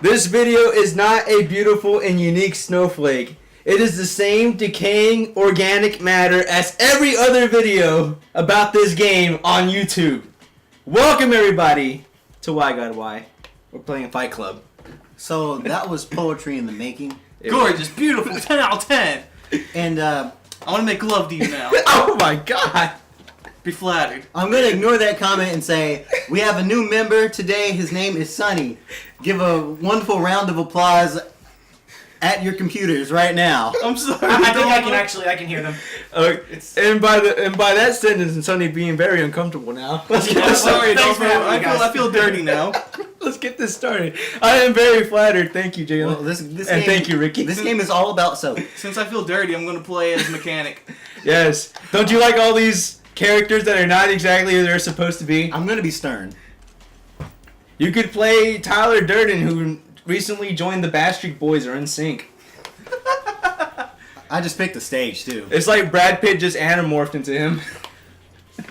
This video is not a beautiful and unique snowflake. It is the same decaying organic matter as every other video about this game on YouTube. Welcome everybody to Why God Why. We're playing Fight Club. So that was poetry in the making. Gorgeous, beautiful, 10 out of 10. And I want to make love to you now. Oh my god! Be flattered. I'm going to ignore that comment and say, we have a new member today. His name is Sunny. Give a wonderful round of applause at your computers right now. I'm sorry. I think I can hear them. And by that sentence and Sonny being very uncomfortable now. Let's get this Sorry, started. Thanks for having me, I guys. feel dirty now. Let's get this started. I am very flattered. Thank you, Jalen. Well, this and game, thank you, Ricky. This game is all about soap. Since I feel dirty, I'm going to play as mechanic. Yes. Don't you like all these characters that are not exactly who they're supposed to be? I'm going to be stern. You could play Tyler Durden, who recently joined the Backstreet Boys, or NSYNC. I just picked the stage, too. It's like Brad Pitt just anamorphed into him.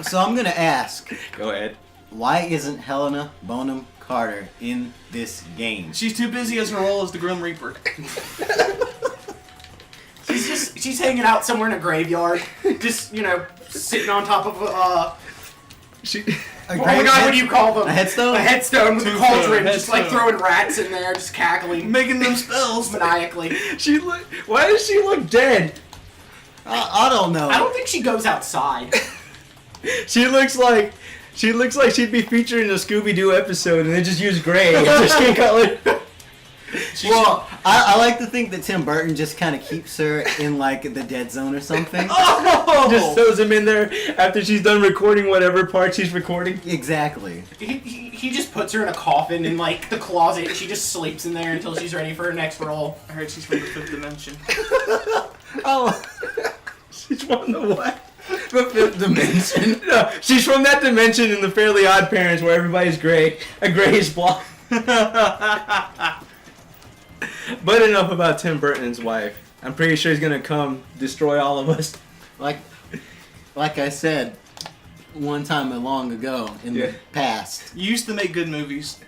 So I'm going to ask, Go ahead. why isn't Helena Bonham Carter in this game? She's too busy as her role as the Grim Reaper. She's hanging out somewhere in a graveyard, just sitting on top of She. oh my god, what do you call them? A headstone? A headstone with a Tombstone, cauldron, just like headstone. throwing rats in there, just cackling Making them spells. maniacally. She look. Why does she look dead? I don't know. I don't think she goes outside. She looks like she'd be featured in a Scooby Doo episode, and they just use gray as her skin color. Well, I like to think that Tim Burton just kind of keeps her in, like, the dead zone or something. Oh! Just throws him in there after she's done recording whatever part she's recording. Exactly. He just puts her in a coffin in like the closet, and she just sleeps in there until she's ready for her next role. I heard she's from the 5th dimension. Oh, She's from the what? the fifth dimension. No, she's from that dimension in the Fairly Odd Parents where everybody's gray, a grayish block. But enough about Tim Burton's wife. I'm pretty sure he's gonna come destroy all of us. Like I said, one time long ago in Yeah. the past, You used to make good movies.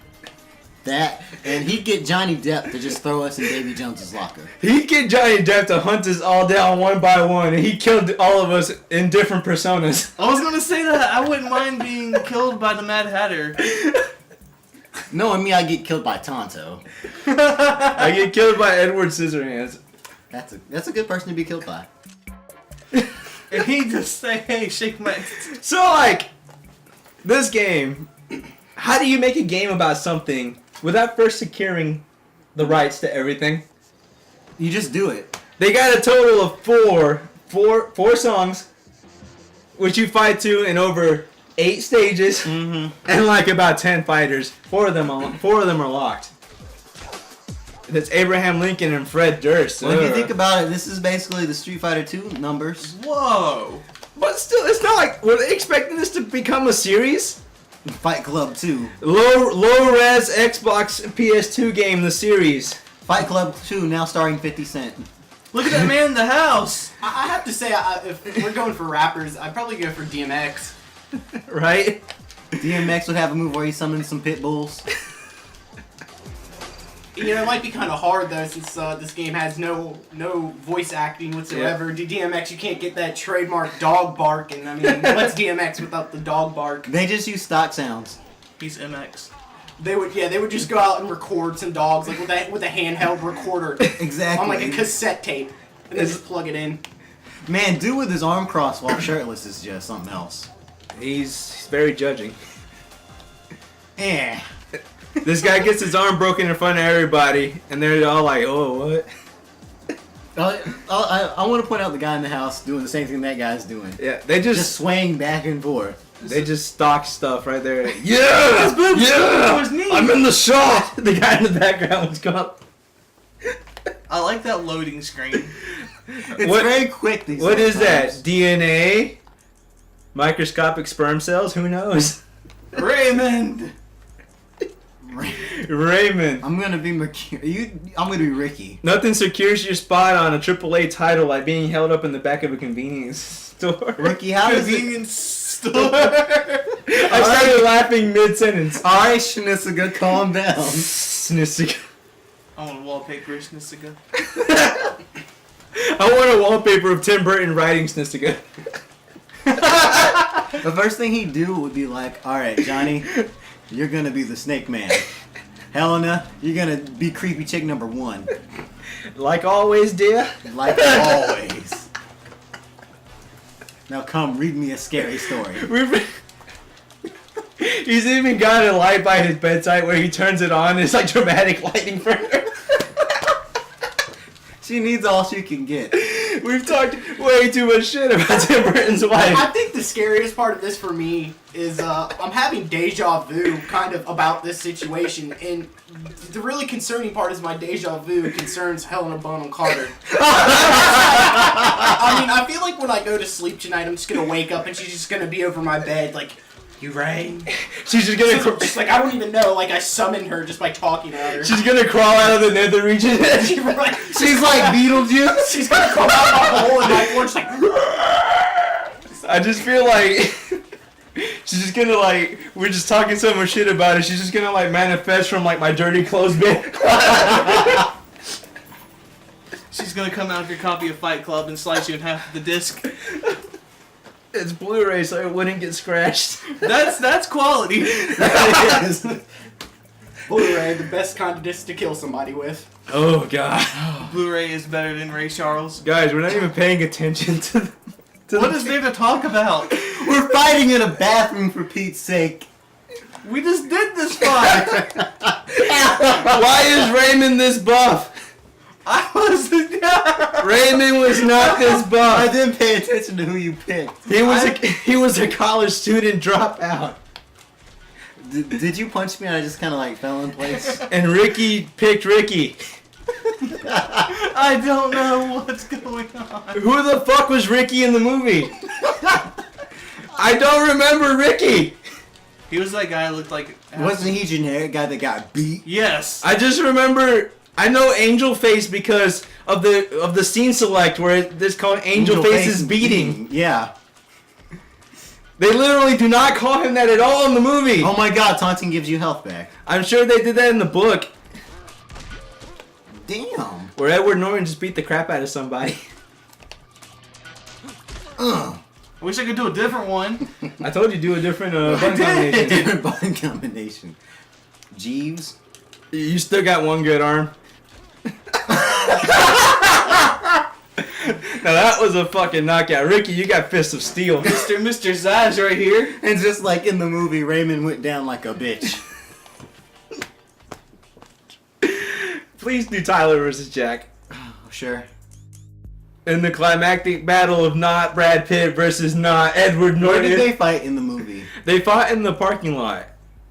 and he'd get Johnny Depp to just throw us in Davy Jones's locker. He'd get Johnny Depp to hunt us all down one by one, and he killed all of us in different personas. I was going to say that. I wouldn't mind being killed by the Mad Hatter. Knowing me, I get killed by Tonto. I get killed by Edward Scissorhands. That's a good person to be killed by. And he just say, hey, shake my... So, like, this game, how do you make a game about something without first securing the rights to everything? You just do it. They got a total of four songs, which you fight to in over 8 stages, and like about 10 fighters. Four of them are locked. That's Abraham Lincoln and Fred Durst. Well, if you think about it, this is basically the Street Fighter 2 numbers. Whoa. But still, it's not like, were they expecting this to become a series? Fight Club 2. Low res Xbox PS2 game, the series. Fight Club 2 now starring 50 Cent. Look at that man in the house. I have to say, if we're going for rappers, I'd probably go for DMX. Right? DMX would have a move where he summons some pit bulls. It might be kind of hard though, since this game has no voice acting whatsoever. DMX, you can't get that trademark dog bark, and I mean, what's DMX without the dog bark? They just use stock sounds. He's MX. They would just go out and record some dogs like with a handheld recorder Exactly. on like a cassette tape, and then just plug it in. Man, dude with his arm crossed while shirtless is just something else. He's very judging. Eh. This guy gets his arm broken in front of everybody, and they're all like, oh, what? I want to point out the guy in the house doing the same thing that guy's doing. Yeah, they Just just swaying back and forth. they just stock stuff right there. Yeah! His boobs sticking to Yeah! his knee. I'm in the shot! The guy in the background was going up. I like that loading screen. It's What- very quick these What is that? times. DNA? Microscopic sperm cells? Who knows? Raymond. Raymond. I'm gonna be I'm gonna be Ricky. Nothing secures your spot on a AAA title like being held up in the back of a convenience store. Ricky, how does it? Convenience store. I started laughing mid-sentence. Alright, Shinisuga, calm down. Snissig. I want a wallpaper Snistiga. I want a wallpaper of Tim Burton riding Snistiga. The first thing he'd do would be like, all right, Johnny, you're gonna be the Snake Man. Helena, you're gonna be creepy chick number 1. Like always, dear. Like always. Now come, read me a scary story. He's even got a light by his bedside where he turns it on. It's like dramatic lighting for her. She needs all she can get. We've talked way too much shit about Tim Burton's wife. I think the scariest part of this for me is I'm having deja vu kind of about this situation, and the really concerning part is my deja vu concerns Helena Bonham Carter. I mean, I feel like when I go to sleep tonight, I'm just gonna wake up and she's just gonna be over my bed like, "You rang?" She's just gonna Just like I don't even know. Like I summoned her just by talking at her. she's gonna crawl out of the nether region. She's like Beetlejuice. She's gonna come out of the hole in my floor, just like. I just feel like she's just gonna like we're just talking so much shit about it. She's just gonna like manifest from like my dirty clothes bin. She's gonna come out of your copy of Fight Club and slice you in half with the disc. It's Blu-ray, so it wouldn't get scratched. That's quality. Blu-ray, the best kind of disc to kill somebody with. Oh god, Blu-ray is better than Ray Charles. guys, we're not even paying attention to What is there to talk about? We're fighting in a bathroom for Pete's sake. We just did this fight. Why is Raymond this buff? I was the guy. Raymond was not this I buff. didn't pay attention to who you picked. He was a college student dropout. Did you punch me and I just kind of like fell in place? And Ricky picked Ricky. I don't know what's going on. Who the fuck was Ricky in the movie? I don't remember Ricky. He was that guy who looked like... Wasn't he generic guy that got beat? Yes. I just remember. I know Angel Face because of the scene select where it's called Angel Face's beating. Yeah. They literally do not call him that at all in the movie. Oh my god, taunting gives you health back. I'm sure they did that in the book Damn. where Edward Norton just beat the crap out of somebody. Ugh. I wish I could do a different one. I told you do a different button combination. Different button combination. Jeeves. You still got one good arm. Now that was a fucking knockout. Ricky, you got fists of steel. Mr. Zaz right here. And just like in the movie, Raymond went down like a bitch. Please do Tyler versus Jack. Sure. In the climactic battle of not Brad Pitt versus not Edward Where Norton. did they fight in the movie? They fought in the parking lot.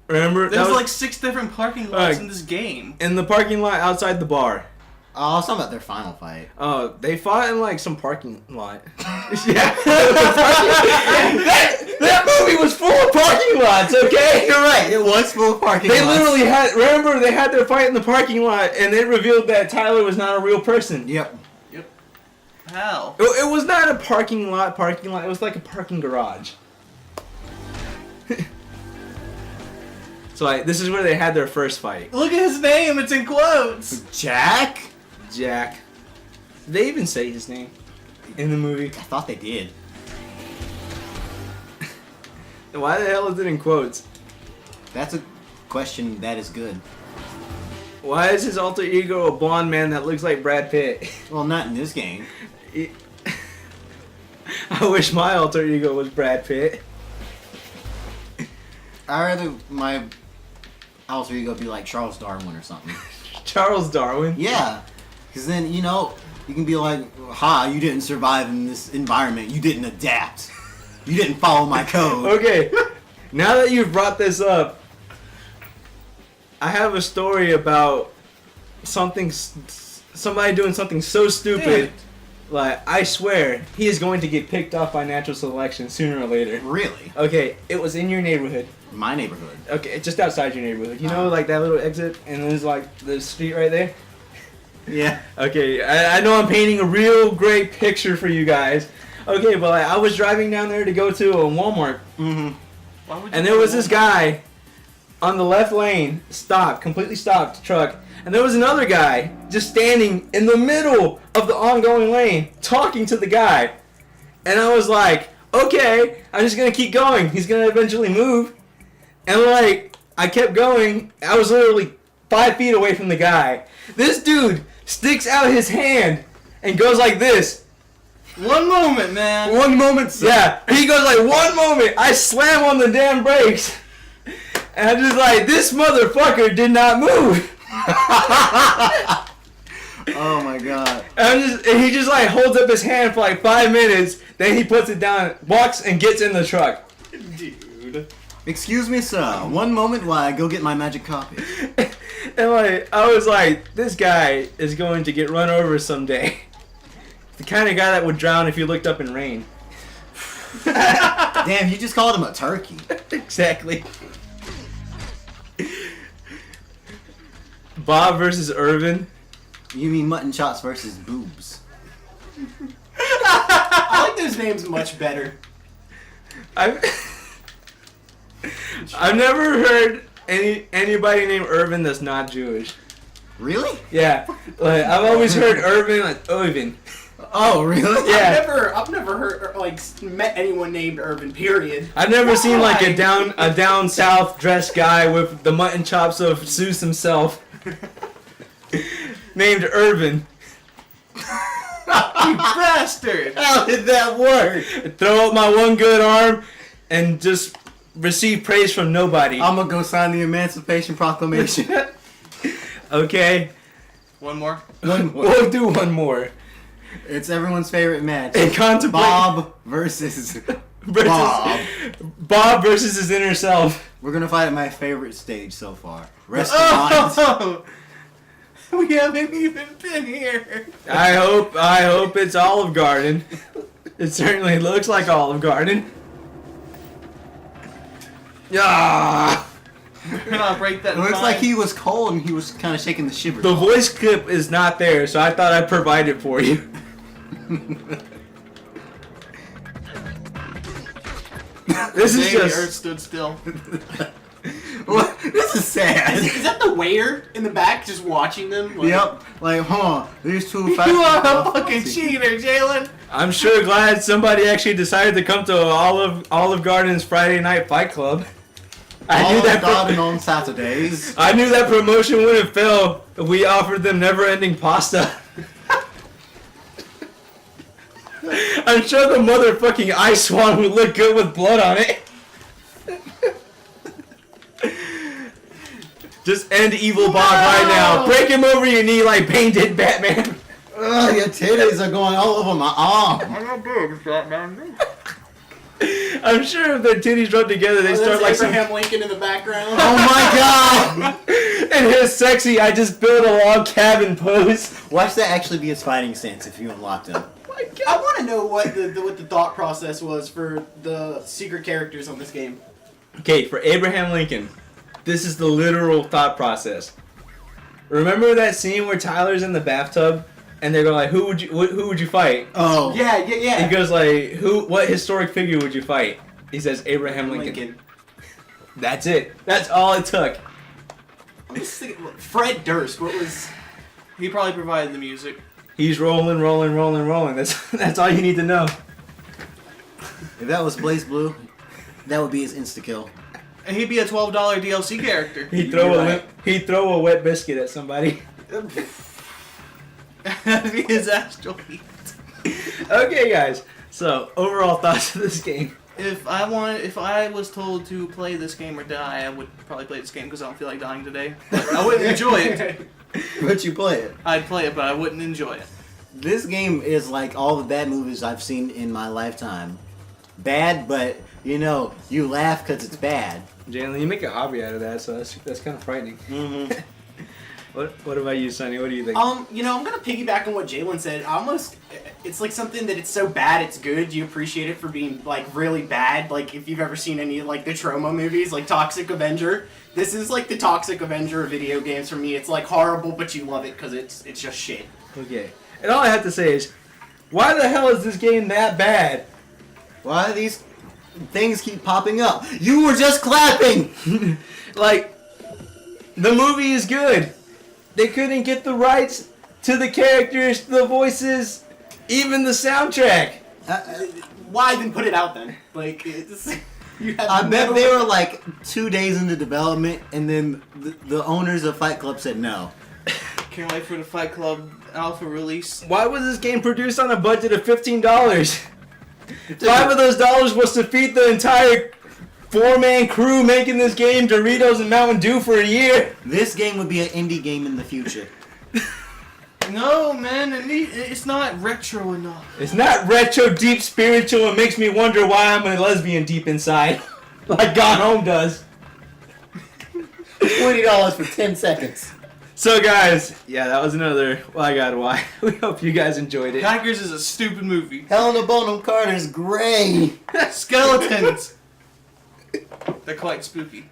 Remember? There's That was like 6 different parking lots Uh, in this game. in the parking lot outside the bar. Oh, I was talking about their final fight. Oh, they fought in like some parking lot. Yeah. that movie was full of parking lots, okay? You're right, it was full of parking They lots. literally had, remember, they had their fight in the parking lot and it revealed that Tyler was not a real person. Yep. How? It was not a parking lot, it was like a parking garage. So like, this is where they had their first fight. Look at his name. It's in quotes. Jack? Jack. Did they even say his name in the movie? I thought they did. Why the hell is it in quotes? That's a question that is good. Why is his alter ego a blonde man that looks like Brad Pitt? Well, not in this game. I wish my alter ego was Brad Pitt. I'd rather my alter ego be like Charles Darwin or something. Charles Darwin. Yeah. Because then, you know, you can be like, ha, you didn't survive in this environment. You didn't adapt. You didn't follow my code. Okay, now that you've brought this up, I have a story about somebody doing something so stupid. Like, I swear, he is going to get picked off by natural selection sooner or later. Really? Okay, it was in your neighborhood. My neighborhood. Okay, just outside your neighborhood. You know, like that little exit, and there's like the street right there? Yeah. Okay, I know I'm painting a real great picture for you guys. Okay, but like, I was driving down there to go to a Walmart, Mm-hmm. Why would you and there was this guy on the left lane, stopped, completely stopped the truck, and there was another guy just standing in the middle of the ongoing lane talking to the guy. And I was like, okay, I'm just gonna keep going. He's gonna eventually move. And like, I kept going. I was literally 5 feet away from the guy. This dude sticks out his hand and goes like this. One moment, man. One moment, sir. Yeah, he goes like, one moment. I slam on the damn brakes. And I'm just like, this motherfucker did not move. Oh my god. And he just like holds up his hand for like 5 minutes. Then he puts it down, walks, and gets in the truck. Dude. Excuse me, sir. One moment while I go get my magic copy. And like, I was like, this guy is going to get run over someday. The kind of guy that would drown if you looked up in rain. Damn, you just called him a turkey. Exactly. Bob versus Irvin. You mean mutton chops versus boobs? I like those names much better. I've never heard anybody named Irvin that's not Jewish. Really? Yeah, like I've always heard Irvin like Irvin. Oh, really? Yeah. I've never heard like met anyone named Irvin. Period. I've never seen like a Why? down south dressed guy with the mutton chops of Seuss himself, named Irvin. You bastard! How did that work? Throw up my one good arm and just receive praise from nobody. I'm gonna go sign the Emancipation Proclamation. Okay, One more. One more. we'll do one more. It's everyone's favorite match. And contemplate Bob versus Bob. Bob versus his inner self. We're gonna fight at my favorite stage so far. Restaurant. Oh! We haven't even been here. I hope it's Olive Garden. It certainly looks like Olive Garden. Yeah. We're gonna break that. It looks vine. like he was cold and he was kind of shaking the shivers. The voice clip is not there, so I thought I'd provide it for you. This is Today the Earth just stood still. What? This is sad. Is that the waiter in the back just watching them? Like, Yep. Like, hold on. These two You fat are people- a fucking cheater, Jalen. I'm sure glad somebody actually decided to come to Olive Garden's Friday Night Fight Club. I knew that Garden on Saturdays. I knew that promotion wouldn't fail if we offered them never-ending pasta. I'm sure the motherfucking ice swan would look good with blood on it. Just end Evil Bob right now. Break him over your knee like Bane did Batman. Ugh, your titties are going all over my arm. I'm not big, Batman. I'm sure if their titties rub together, they start like some... Abraham Lincoln in the background. Oh my god! And his sexy, I just built a log cabin pose. Watch that actually be his fighting stance if you unlocked him. I want to know what the thought process was for the secret characters on this game. Okay, for Abraham Lincoln, this is the literal thought process. Remember that scene where Tyler's in the bathtub and they go like, who would you fight? Oh. Yeah. He goes like, what historic figure would you fight? He says Abraham Lincoln. That's it. That's all it took. I'm just thinking, what, Fred Durst. What was? He probably provided the music. He's rolling. That's all you need to know. If that was Blaze Blue, that would be his insta-kill. And he'd be a $12 DLC character. He'd You're throw a wet biscuit at somebody. That'd be his astral heat. Okay, guys. So overall thoughts of this game. If I was told to play this game or die, I would probably play this game because I don't feel like dying today. I wouldn't enjoy it. But you play it. I'd play it, but I wouldn't enjoy it. This game is like all the bad movies I've seen in my lifetime. Bad, but you know, you laugh because it's bad. Jalen, you make a hobby out of that, so that's kind of frightening. Mm-hmm. What about you, Sonny? What do you think? I'm gonna piggyback on what Jalen said. It's like something that it's so bad it's good. You appreciate it for being like really bad. Like if you've ever seen any like the Troma movies, like Toxic Avenger. This is like the Toxic Avenger of video games for me. It's like horrible, but you love it because it's just shit. Okay. And all I have to say is, why the hell is this game that bad? Why do these things keep popping up? You were just clapping! Like, The movie is good. They couldn't get the rights to the characters, the voices, even the soundtrack. Why then put it out then? Like, it's, you have I bet no- they were like 2 days into development, and then the owners of Fight Club said no. Can't wait for the Fight Club alpha release. Why was this game produced on a budget of $15? $5 of those dollars was to feed the entire 4-man crew making this game Doritos and Mountain Dew for a year. This game would be an indie game in the future. No, man, it's not retro enough. It's not retro, deep, spiritual, and makes me wonder why I'm a lesbian deep inside. Like Gone Home does. $20 for 10 seconds. So guys, yeah, that was another Why God Why. We hope you guys enjoyed it. Hackers is a stupid movie. Helena Bonham Carter's gray. Skeletons. They're quite spooky.